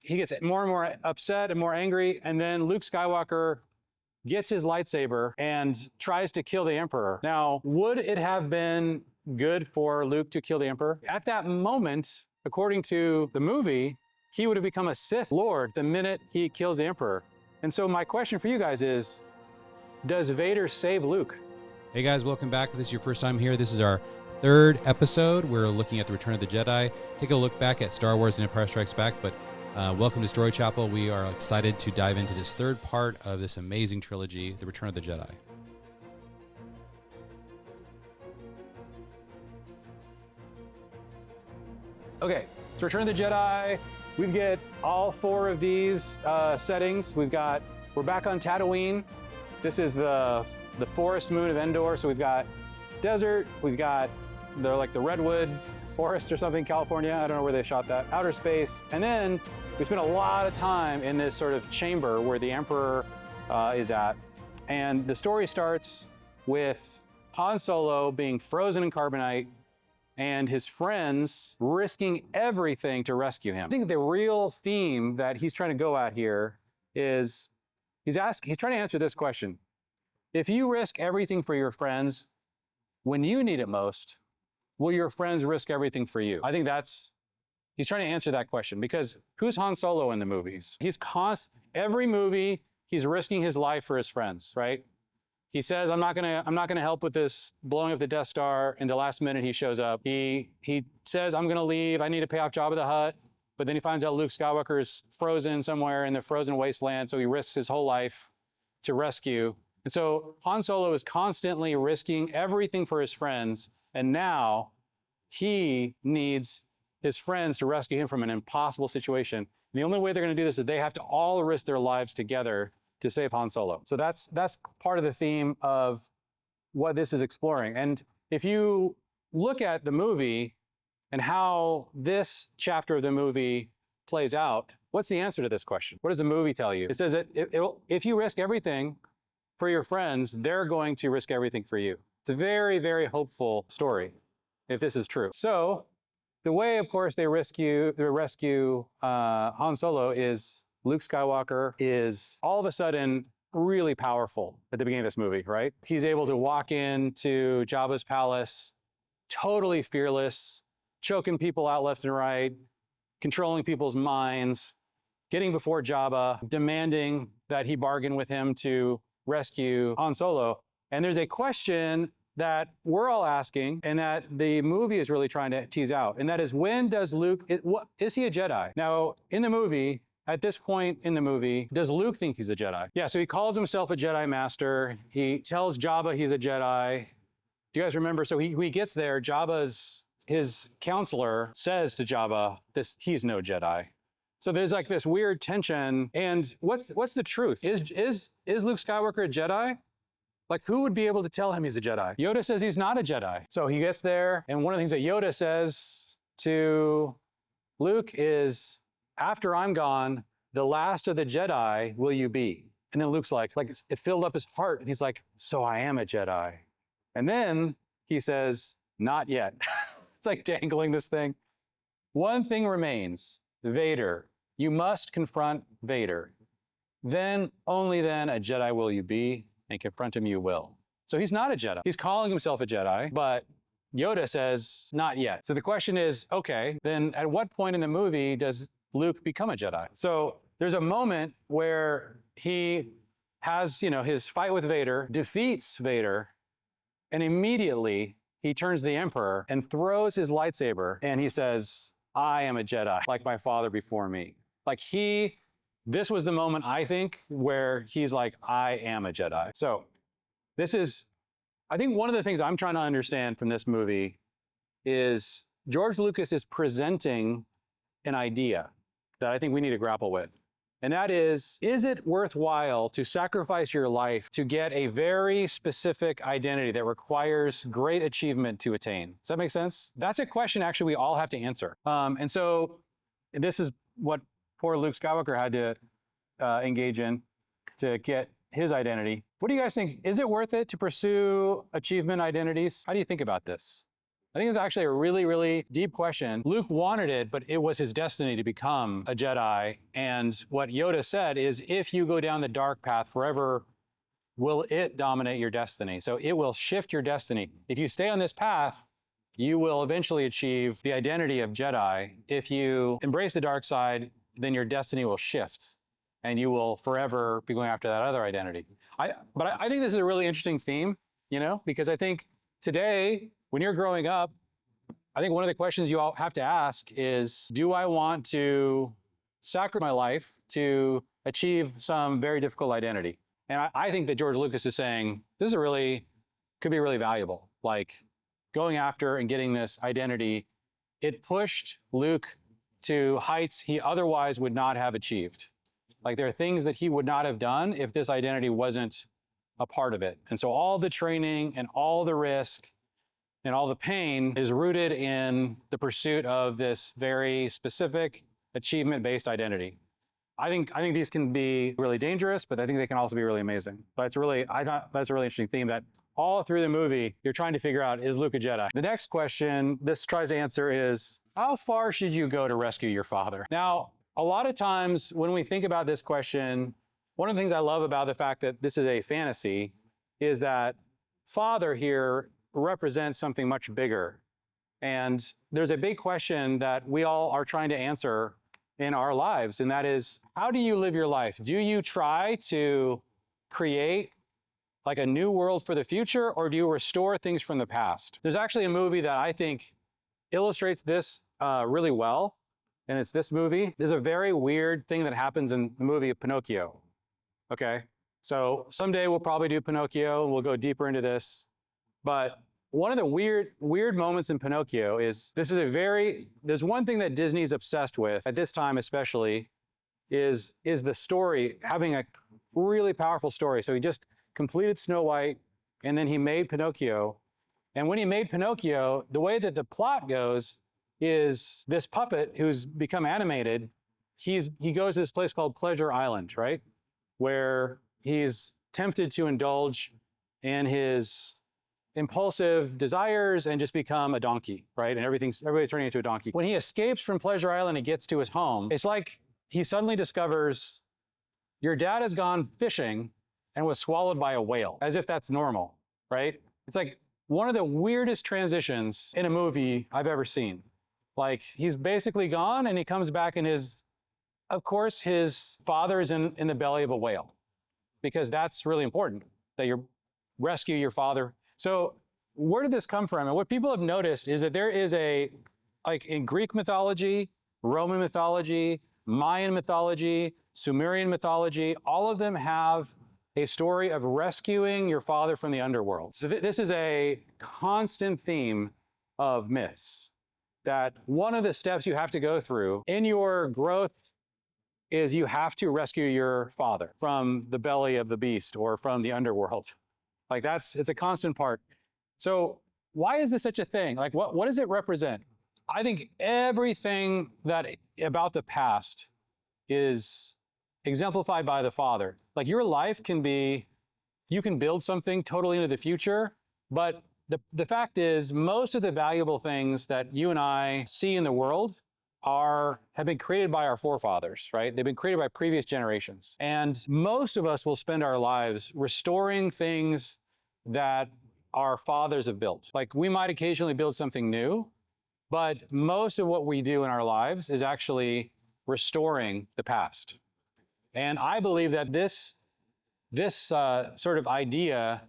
he gets more and more upset and more angry, and then Luke Skywalker gets his lightsaber and tries to kill the Emperor. Now, would it have been good for Luke to kill the Emperor? At that moment, according to the movie, he would have become a Sith Lord the minute he kills the Emperor. And so my question for you guys is, does Vader save Luke? Hey guys, welcome back. If this is your first time here, this is our third episode. We're looking at the Return of the Jedi. Take a look back at Star Wars and Empire Strikes Back, but welcome to Story Chapel. We are excited to dive into this third part of this amazing trilogy, The Return of the Jedi. Okay, so Return of the Jedi, we get all four of these settings. We're back on Tatooine. This is the forest moon of Endor. So we've got desert, we've got the redwood forest or something, California. I don't know where they shot that. Outer space. And then we spent a lot of time in this sort of chamber where the Emperor is at. And the story starts with Han Solo being frozen in carbonite and his friends risking everything to rescue him. I think the real theme that he's trying to go at here is he's trying to answer this question. If you risk everything for your friends when you need it most, will your friends risk everything for you? I think he's trying to answer that question, because who's Han Solo in the movies? Every movie, he's risking his life for his friends, right? He says, I'm not gonna help with this blowing up the Death Star. And the last minute he shows up. He says, I'm gonna leave. I need to pay off Jabba the Hutt. But then he finds out Luke Skywalker is frozen somewhere in the frozen wasteland. So he risks his whole life to rescue. And so Han Solo is constantly risking everything for his friends. And now he needs his friends to rescue him from an impossible situation. And the only way they're gonna do this is they have to all risk their lives together to save Han Solo. So that's part of the theme of what this is exploring. And if you look at the movie and how this chapter of the movie plays out, what's the answer to this question? What does the movie tell you? It says that if you risk everything for your friends, they're going to risk everything for you. It's a very, very hopeful story, if this is true. So the way, of course, they rescue Han Solo is Luke Skywalker is all of a sudden really powerful at the beginning of this movie, right? He's able to walk into Jabba's palace, totally fearless, choking people out left and right, controlling people's minds, getting before Jabba, demanding that he bargain with him to rescue Han Solo. And there's a question that we're all asking, and that the movie is really trying to tease out, and that is, when does Luke, is he a Jedi? Now, in the movie, at this point in the movie, does Luke think he's a Jedi? Yeah, so he calls himself a Jedi Master. He tells Jabba he's a Jedi. Do you guys remember? So he gets there, his counselor says to Jabba, he's no Jedi. So there's like this weird tension. And what's the truth? Is Luke Skywalker a Jedi? Like, who would be able to tell him he's a Jedi? Yoda says he's not a Jedi. So he gets there, and one of the things that Yoda says to Luke is, after I'm gone, the last of the Jedi will you be? And then Luke's like it filled up his heart, and he's like, so I am a Jedi. And then he says, not yet. It's like dangling this thing. One thing remains, Vader. You must confront Vader. Then, only then, a Jedi will you be, and confront him you will. So he's not a Jedi. He's calling himself a Jedi, but Yoda says, not yet. So the question is, okay, then at what point in the movie does Luke become a Jedi? So there's a moment where he has, his fight with Vader, defeats Vader, and immediately he turns to the Emperor and throws his lightsaber, and he says, I am a Jedi, like my father before me. This was the moment, I think, where he's like, I am a Jedi. So I think one of the things I'm trying to understand from this movie is George Lucas is presenting an idea that I think we need to grapple with. And that is it worthwhile to sacrifice your life to get a very specific identity that requires great achievement to attain? Does that make sense? That's a question actually we all have to answer. And so this is what poor Luke Skywalker had to engage in to get his identity. What do you guys think? Is it worth it to pursue achievement identities? How do you think about this? I think it's actually a really, really deep question. Luke wanted it, but it was his destiny to become a Jedi. And what Yoda said is, if you go down the dark path forever, will it dominate your destiny? So it will shift your destiny. If you stay on this path, you will eventually achieve the identity of Jedi. If you embrace the dark side, then your destiny will shift and you will forever be going after that other identity. But I think this is a really interesting theme, because I think today, when you're growing up, I think one of the questions you all have to ask is, do I want to sacrifice my life to achieve some very difficult identity? And I think that George Lucas is saying, this could be really valuable. Like going after and getting this identity, it pushed Luke to heights he otherwise would not have achieved. Like there are things that he would not have done if this identity wasn't a part of it. And so all the training and all the risk and all the pain is rooted in the pursuit of this very specific achievement-based identity. I think these can be really dangerous, but I think they can also be really amazing. I thought that's a really interesting theme that all through the movie, you're trying to figure out, is Luke a Jedi? The next question this tries to answer is, how far should you go to rescue your father? Now, a lot of times when we think about this question, one of the things I love about the fact that this is a fantasy is that father here represents something much bigger. And there's a big question that we all are trying to answer in our lives, and that is, how do you live your life? Do you try to create like a new world for the future, or do you restore things from the past? There's actually a movie that I think illustrates this really well, and it's this movie. There's a very weird thing that happens in the movie Pinocchio, okay? So someday we'll probably do Pinocchio, and we'll go deeper into this, but one of the weird moments in Pinocchio is, there's one thing that Disney's obsessed with, at this time especially, is the story, having a really powerful story. So he just completed Snow White, and then he made Pinocchio. And when he made Pinocchio, the way that the plot goes is this puppet who's become animated, he goes to this place called Pleasure Island, right? Where he's tempted to indulge in his impulsive desires and just become a donkey, right? And everybody's turning into a donkey. When he escapes from Pleasure Island and gets to his home, it's like he suddenly discovers your dad has gone fishing and was swallowed by a whale, as if that's normal, right? It's like one of the weirdest transitions in a movie I've ever seen. Like he's basically gone and he comes back and of course, his father is in the belly of a whale, because that's really important, that you rescue your father. So where did this come from? And what people have noticed is that there is like in Greek mythology, Roman mythology, Mayan mythology, Sumerian mythology, all of them have a story of rescuing your father from the underworld. So this is a constant theme of myths, that one of the steps you have to go through in your growth is you have to rescue your father from the belly of the beast or from the underworld. Like it's a constant part. So why is this such a thing? Like what does it represent? I think everything about the past is exemplified by the father. Like your life you can build something totally into the future, but the fact is most of the valuable things that you and I see in the world have been created by our forefathers, right? They've been created by previous generations. And most of us will spend our lives restoring things that our fathers have built. Like we might occasionally build something new, but most of what we do in our lives is actually restoring the past. And I believe that this sort of idea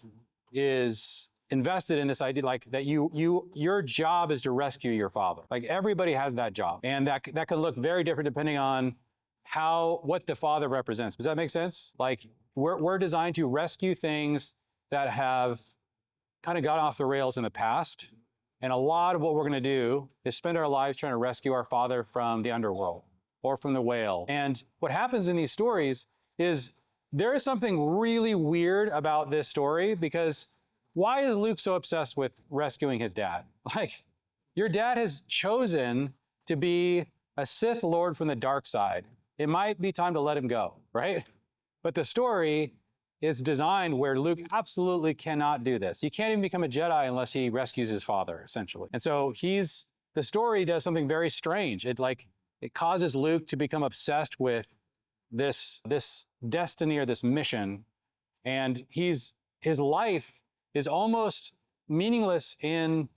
is invested in this idea, like that your job is to rescue your father. Like everybody has that job, and that can look very different depending on what the father represents. Does that make sense? Like we're designed to rescue things that have kind of got off the rails in the past, and a lot of what we're going to do is spend our lives trying to rescue our father from the underworld or from the whale. And what happens in these stories is there is something really weird about this story, because why is Luke so obsessed with rescuing his dad? Like, your dad has chosen to be a Sith Lord from the dark side. It might be time to let him go, right? But the story is designed where Luke absolutely cannot do this. He can't even become a Jedi unless he rescues his father, essentially. And so the story does something very strange. It causes Luke to become obsessed with this destiny or this mission, and his life is almost meaningless in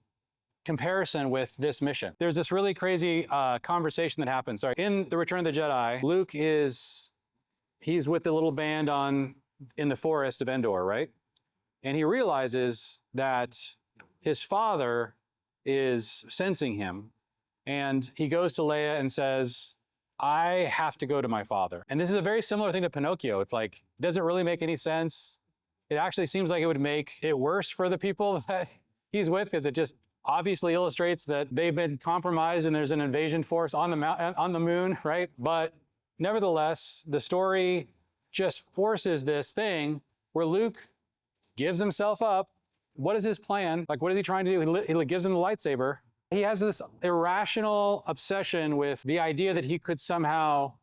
comparison with this mission. There's this really crazy conversation that happens. Sorry, in The Return of the Jedi, Luke he's with the little band in the forest of Endor, right? And he realizes that his father is sensing him, and he goes to Leia and says, I have to go to my father. And this is a very similar thing to Pinocchio. It's like, it doesn't really make any sense. It actually seems like it would make it worse for the people that he's with, because it just obviously illustrates that they've been compromised and there's an invasion force on the moon, right? But nevertheless, the story just forces this thing where Luke gives himself up. What is his plan? Like, what is he trying to do? He gives him the lightsaber. He has this irrational obsession with the idea that he could somehow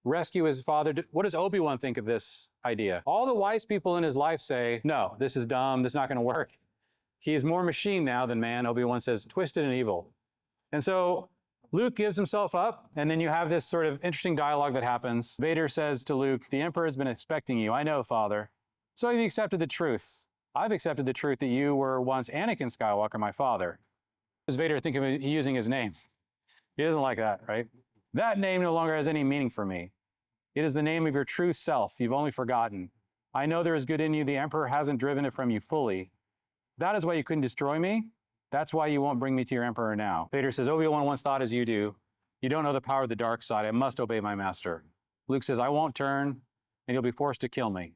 rescue his father. What does Obi-Wan think of this idea? All the wise people in his life say, no, this is dumb. This is not going to work. He's more machine now than man. Obi-Wan says, twisted and evil. And so Luke gives himself up, and then you have this sort of interesting dialogue that happens. Vader says to Luke, the Emperor has been expecting you. I know, Father. So have you accepted the truth? I've accepted the truth that you were once Anakin Skywalker, my father. Does Vader think of using his name? He doesn't like that, right? That name no longer has any meaning for me. It is the name of your true self. You've only forgotten. I know there is good in you. The Emperor hasn't driven it from you fully. That is why you couldn't destroy me. That's why you won't bring me to your Emperor now. Vader says, Obi-Wan once thought as you do. You don't know the power of the dark side. I must obey my master. Luke says, I won't turn, and you'll be forced to kill me.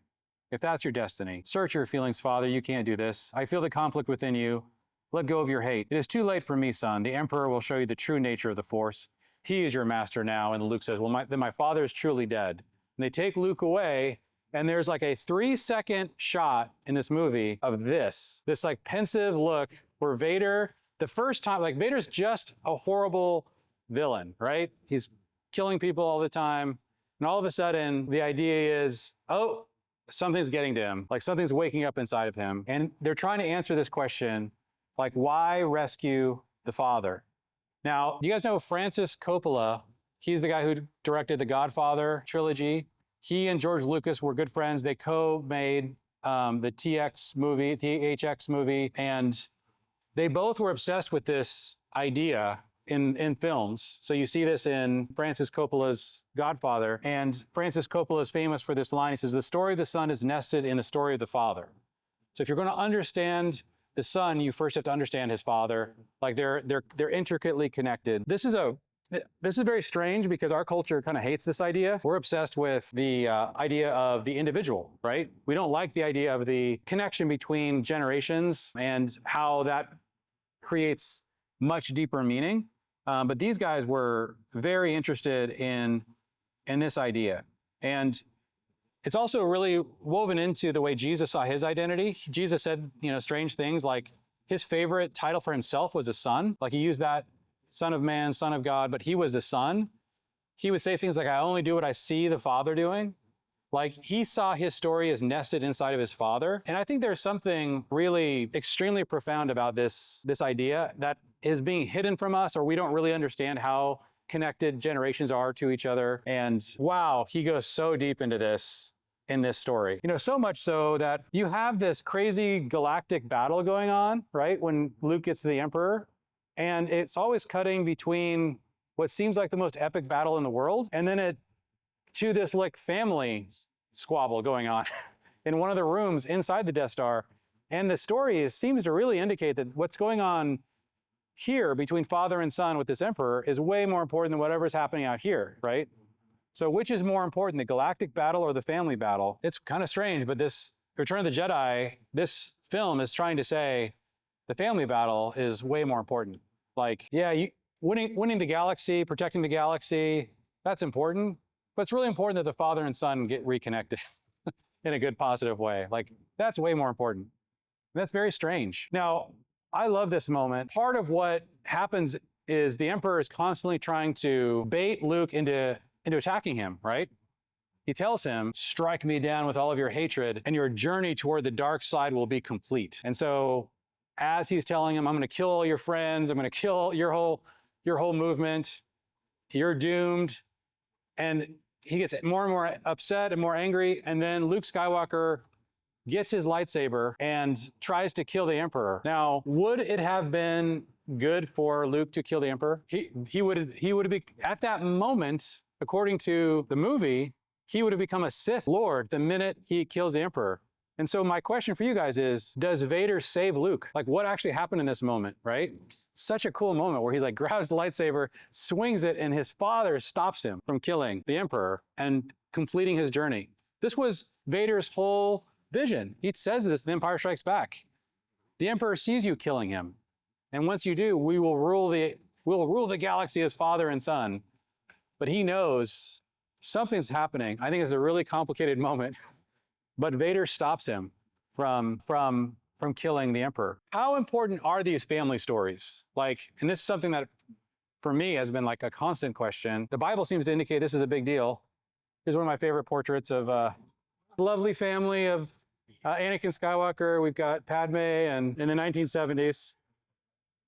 If that's your destiny, search your feelings, Father. You can't do this. I feel the conflict within you. Let go of your hate. It is too late for me, son. The Emperor will show you the true nature of the Force. He is your master now. And Luke says, well, then my father is truly dead. And they take Luke away, and there's like a 3-second shot in this movie of this like pensive look where Vader, the first time, like Vader's just a horrible villain, right? He's killing people all the time. And all of a sudden, the idea is, oh, something's getting to him. Like something's waking up inside of him. And they're trying to answer this question, like, why rescue the father? Now, you guys know Francis Coppola. He's the guy who directed the Godfather trilogy. He and George Lucas were good friends. They co-made the THX movie, and they both were obsessed with this idea in films. So you see this in Francis Coppola's Godfather, and Francis Coppola is famous for this line. He says, the story of the son is nested in the story of the father. So if you're going to understand the son, you first have to understand his father. Like they're intricately connected. This is very strange because our culture kind of hates this idea. We're obsessed with the idea of the individual, right? We don't like the idea of the connection between generations and how that creates much deeper meaning. But these guys were very interested in this idea. And it's also really woven into the way Jesus saw his identity. Jesus said, strange things like his favorite title for himself was a son. Like he used that, Son of Man, Son of God, but he was a son. He would say things like, I only do what I see the Father doing. Like he saw his story as nested inside of his father. And I think there's something really extremely profound about this idea that is being hidden from us, or we don't really understand how connected generations are to each other. And wow, he goes so deep into this in this story. So much so that you have this crazy galactic battle going on, right? When Luke gets to the Emperor, and it's always cutting between what seems like the most epic battle in the world, and then to this like family squabble going on in one of the rooms inside the Death Star. And the story seems to really indicate that what's going on here between father and son with this Emperor is way more important than whatever's happening out here, right? So which is more important, the galactic battle or the family battle? It's kind of strange, but this Return of the Jedi, this film is trying to say the family battle is way more important. Like, yeah, winning the galaxy, protecting the galaxy, that's important. But it's really important that the father and son get reconnected in a good, positive way. Like, that's way more important. And that's very strange. Now, I love this moment. Part of what happens is the Emperor is constantly trying to bait Luke into attacking him, right? He tells him, strike me down with all of your hatred, and your journey toward the dark side will be complete. And so as he's telling him, I'm going to kill all your friends, I'm going to kill your whole movement, you're doomed. And he gets more and more upset and more angry. And then Luke Skywalker gets his lightsaber and tries to kill the Emperor. Now, would it have been good for Luke to kill the Emperor? He would be, at that moment, according to the movie, he would have become a Sith Lord the minute he kills the Emperor. And so my question for you guys is, does Vader save Luke? Like, what actually happened in this moment, right? Such a cool moment where he like grabs the lightsaber, swings it, and his father stops him from killing the Emperor and completing his journey. This was Vader's whole vision. He says this in Empire Strikes Back. The Emperor sees you killing him. And once you do, we'll rule the galaxy as father and son. But he knows something's happening. I think it's a really complicated moment. But Vader stops him from killing the Emperor. How important are these family stories? Like, and this is something that for me has been like a constant question. The Bible seems to indicate this is a big deal. Here's one of my favorite portraits of a lovely family of Anakin Skywalker. We've got Padme and in the 1970s.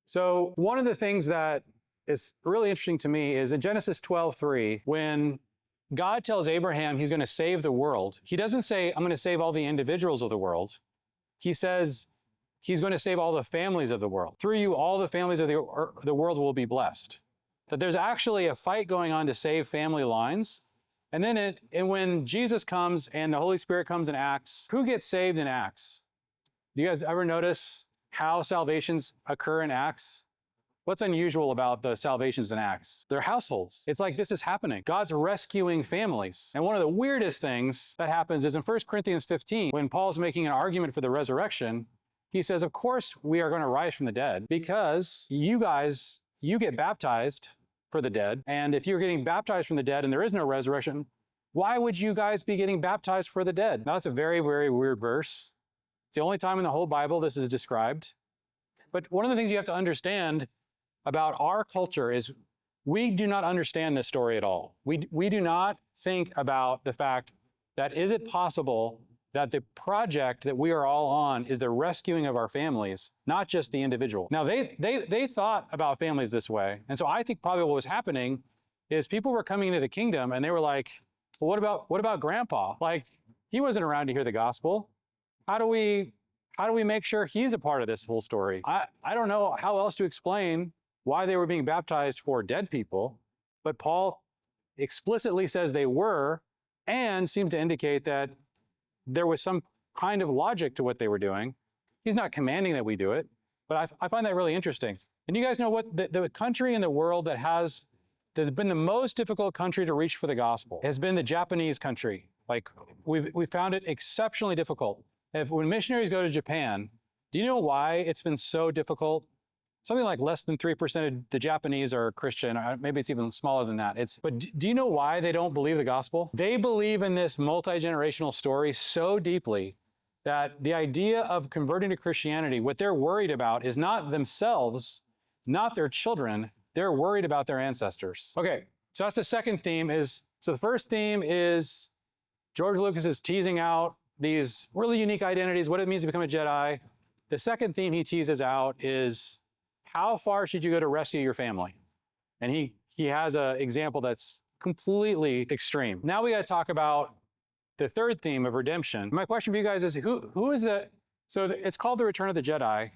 So one of the things that is really interesting to me is in Genesis 12:3, when God tells Abraham he's going to save the world, he doesn't say, I'm going to save all the individuals of the world. He says he's going to save all the families of the world. Through you, all the families of the world will be blessed. That there's actually a fight going on to save family lines. And then when Jesus comes and the Holy Spirit comes and acts, who gets saved in Acts? Do you guys ever notice how salvations occur in Acts? What's unusual about the salvations in Acts? They're households. It's like this is happening. God's rescuing families. And one of the weirdest things that happens is in 1 Corinthians 15, when Paul's making an argument for the resurrection, he says, of course we are going to rise from the dead because you guys, you get baptized for the dead. And if you're getting baptized from the dead and there is no resurrection, why would you guys be getting baptized for the dead? Now, that's a very, very weird verse. It's the only time in the whole Bible this is described. But one of the things you have to understand about our culture is we do not understand this story at all. We do not think about the fact that is it possible that the project that we are all on is the rescuing of our families, not just the individual. Now, they thought about families this way. And so I think probably what was happening is people were coming into the kingdom and they were like, well, what about grandpa? Like, he wasn't around to hear the gospel. How do we make sure he's a part of this whole story? I don't know how else to explain why they were being baptized for dead people, but Paul explicitly says they were and seems to indicate that there was some kind of logic to what they were doing. He's not commanding that we do it, but I find that really interesting. And you guys know what the country in the world that has been the most difficult country to reach for the gospel has been the Japanese country. Like we found it exceptionally difficult. When missionaries go to Japan, do you know why it's been so difficult? Something like less than 3% of the Japanese are Christian. Maybe it's even smaller than that. But do you know why they don't believe the gospel? They believe in this multi-generational story so deeply that the idea of converting to Christianity, what they're worried about is not themselves, not their children. They're worried about their ancestors. Okay, so that's the second theme. So the first theme is George Lucas is teasing out these really unique identities, what it means to become a Jedi. The second theme he teases out is how far should you go to rescue your family? And he has an example that's completely extreme. Now we got to talk about the third theme of redemption. My question for you guys is who is it's called the Return of the Jedi.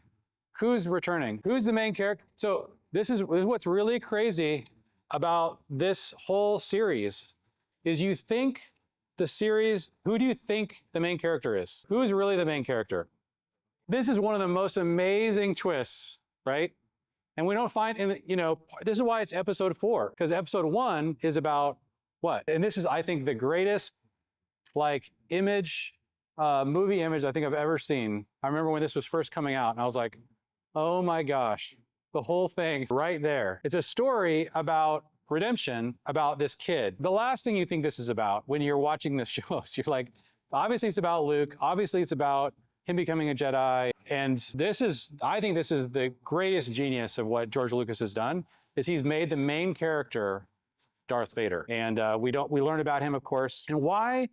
Who's returning? Who's the main character? So this is what's really crazy about this whole series is you think the series, who do you think the main character is? Who is really the main character? This is one of the most amazing twists, right? And we don't find, this is why it's episode 4, because episode 1 is about what? And this is, I think, the greatest movie image I think I've ever seen. I remember when this was first coming out and I was like, oh my gosh, the whole thing right there. It's a story about redemption, about this kid. The last thing you think this is about when you're watching this show, you're like, obviously it's about Luke, obviously it's about him becoming a Jedi. And I think this is the greatest genius of what George Lucas has done, is he's made the main character Darth Vader. And we learn about him, of course. And why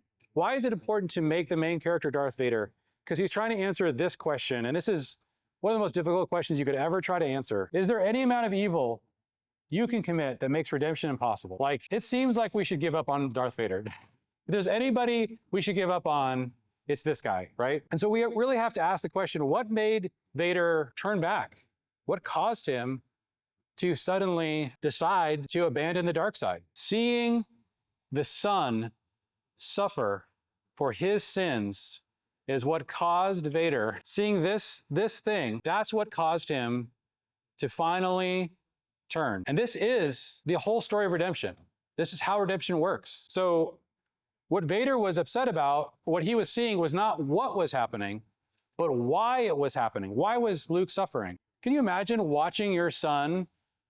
is it important to make the main character Darth Vader? Because he's trying to answer this question, and this is one of the most difficult questions you could ever try to answer. Is there any amount of evil you can commit that makes redemption impossible? Like, it seems like we should give up on Darth Vader. If there's anybody we should give up on, it's this guy, right? And so we really have to ask the question, what made Vader turn back? What caused him to suddenly decide to abandon the dark side? Seeing the Son suffer for his sins is what caused Vader. Seeing this thing, that's what caused him to finally turn. And this is the whole story of redemption. This is how redemption works. So what Vader was upset about, what he was seeing was not what was happening, but why it was happening. Why was Luke suffering? Can you imagine watching your son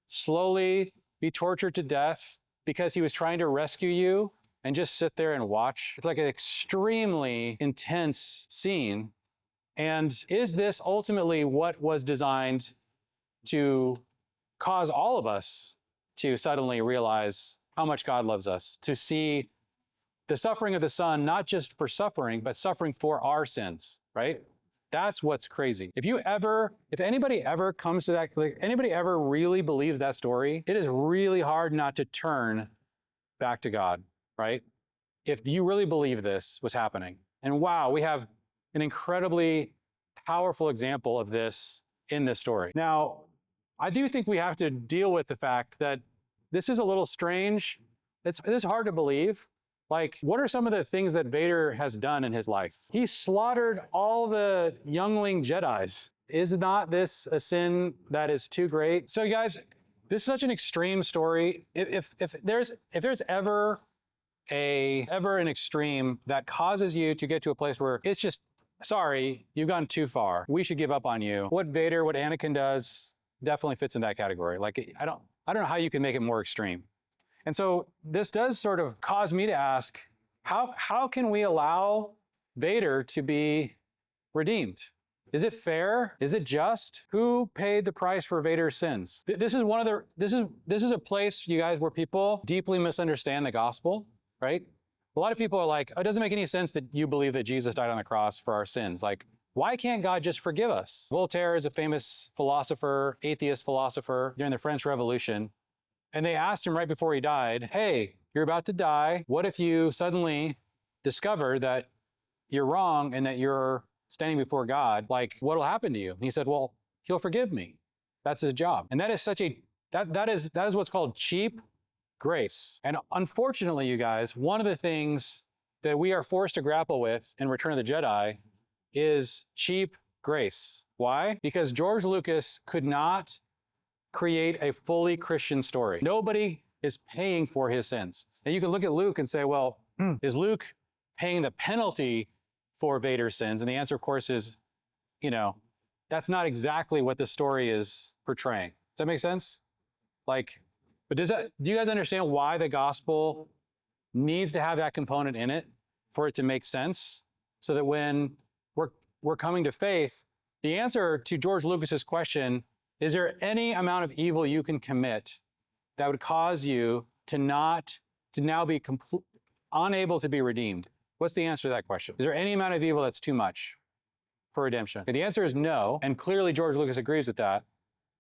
slowly be tortured to death because he was trying to rescue you and just sit there and watch? It's like an extremely intense scene. And is this ultimately what was designed to cause all of us to suddenly realize how much God loves us, to see the suffering of the Son, not just for suffering, but suffering for our sins, right? That's what's crazy. If anybody ever comes to that, like anybody ever really believes that story, it is really hard not to turn back to God, right? If you really believe this was happening. And wow, we have an incredibly powerful example of this in this story. Now, I do think we have to deal with the fact that this is a little strange. It is hard to believe. Like, what are some of the things that Vader has done in his life? He slaughtered all the youngling Jedis. Is not this a sin that is too great? So you guys, this is such an extreme story. If there's ever an extreme that causes you to get to a place where it's just, sorry, you've gone too far, we should give up on you. What Anakin does definitely fits in that category. Like, I don't know how you can make it more extreme. And so this does sort of cause me to ask, how can we allow Vader to be redeemed? Is it fair? Is it just? Who paid the price for Vader's sins? This is a place, you guys, where people deeply misunderstand the gospel, right? A lot of people are like, oh, it doesn't make any sense that you believe that Jesus died on the cross for our sins. Like, why can't God just forgive us? Voltaire is a famous philosopher, atheist philosopher during the French Revolution. And they asked him right before he died, hey, you're about to die. What if you suddenly discover that you're wrong and that you're standing before God? Like, what'll happen to you? And he said, well, he'll forgive me. That's his job. And that is that is what's called cheap grace. And unfortunately, you guys, one of the things that we are forced to grapple with in Return of the Jedi is cheap grace. Why? Because George Lucas could not create a fully Christian story. Nobody is paying for his sins. And you can look at Luke and say, well, is Luke paying the penalty for Vader's sins? And the answer, of course, is, that's not exactly what the story is portraying. Does that make sense? Like, but do you guys understand why the gospel needs to have that component in it for it to make sense? So that when we're coming to faith, the answer to George Lucas's question, is there any amount of evil you can commit that would cause you to now be unable to be redeemed? What's the answer to that question? Is there any amount of evil that's too much for redemption? And the answer is no, and clearly George Lucas agrees with that.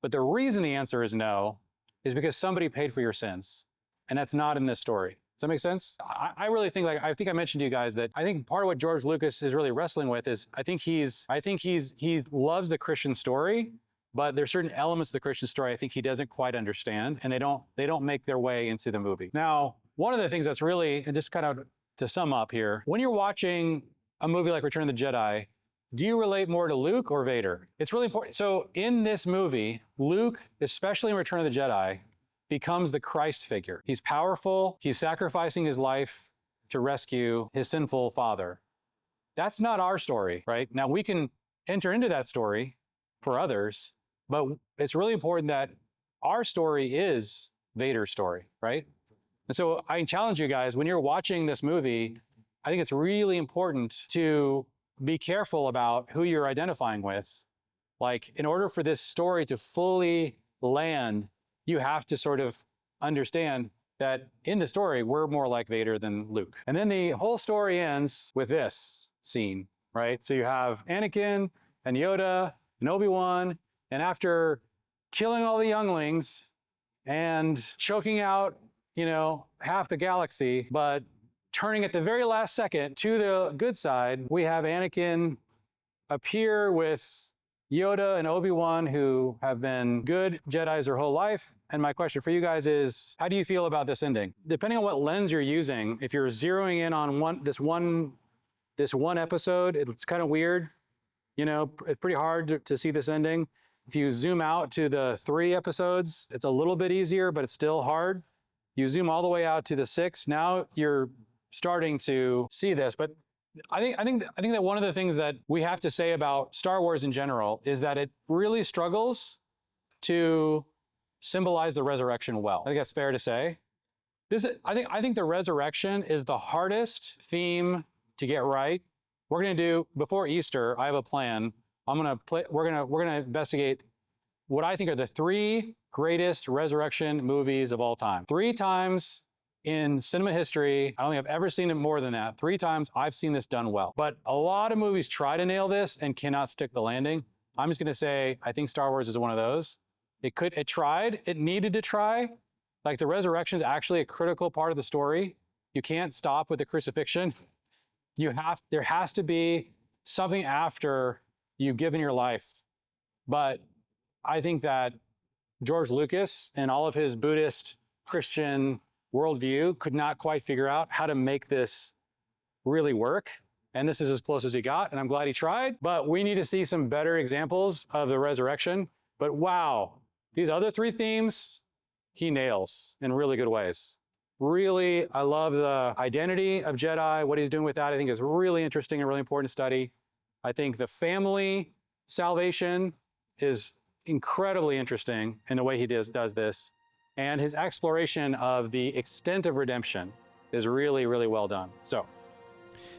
But the reason the answer is no is because somebody paid for your sins, and that's not in this story. Does that make sense? I really think, I think I mentioned to you guys that I think part of what George Lucas is really wrestling with is I think he loves the Christian story, but there's certain elements of the Christian story I think he doesn't quite understand, and they don't make their way into the movie. Now, one of the things that's really, and just kind of to sum up here, when you're watching a movie like Return of the Jedi, do you relate more to Luke or Vader? It's really important. So in this movie, Luke, especially in Return of the Jedi, becomes the Christ figure. He's powerful. He's sacrificing his life to rescue his sinful father. That's not our story, right? Now, we can enter into that story for others, but it's really important that our story is Vader's story, right? And so I challenge you guys, when you're watching this movie, I think it's really important to be careful about who you're identifying with. Like, in order for this story to fully land, you have to sort of understand that in the story, we're more like Vader than Luke. And then the whole story ends with this scene, right? So you have Anakin and Yoda and Obi-Wan, and after killing all the younglings and choking out, half the galaxy, but turning at the very last second to the good side, we have Anakin appear with Yoda and Obi-Wan, who have been good Jedis their whole life. And my question for you guys is, how do you feel about this ending? Depending on what lens you're using, if you're zeroing in on this one episode, it's kind of weird. It's pretty hard to see this ending. If you zoom out to the 3 episodes, it's a little bit easier, but it's still hard. You zoom all the way out to the 6, now you're starting to see this. But I think that one of the things that we have to say about Star Wars in general is that it really struggles to symbolize the resurrection well. I think that's fair to say. I think the resurrection is the hardest theme to get right. We're going to do, before Easter, I have a plan. We're going to investigate what I think are the 3 greatest resurrection movies of all time. 3 times in cinema history, I don't think I've ever seen it more than that. 3 times I've seen this done well. But a lot of movies try to nail this and cannot stick the landing. I'm just going to say, I think Star Wars is one of those. It tried, it needed to try. Like, the resurrection is actually a critical part of the story. You can't stop with the crucifixion. There has to be something after you've given your life. But I think that George Lucas and all of his Buddhist Christian worldview could not quite figure out how to make this really work. And this is as close as he got, and I'm glad he tried. But we need to see some better examples of the resurrection. But wow, these other 3 themes, he nails in really good ways. Really, I love the identity of Jedi, what he's doing with that. I think is really interesting and really important to study. I think the family salvation is incredibly interesting in the way he does this. And his exploration of the extent of redemption is really, really well done. So,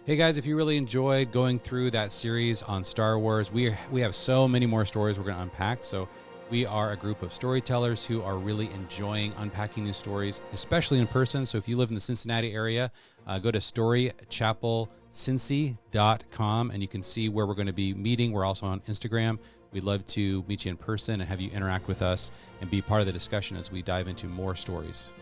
hey guys, if you really enjoyed going through that series on Star Wars, we have so many more stories we're going to unpack. So we are a group of storytellers who are really enjoying unpacking these stories, especially in person. So if you live in the Cincinnati area, go to storychapelcincy.com and you can see where we're going to be meeting. We're also on Instagram. We'd love to meet you in person and have you interact with us and be part of the discussion as we dive into more stories.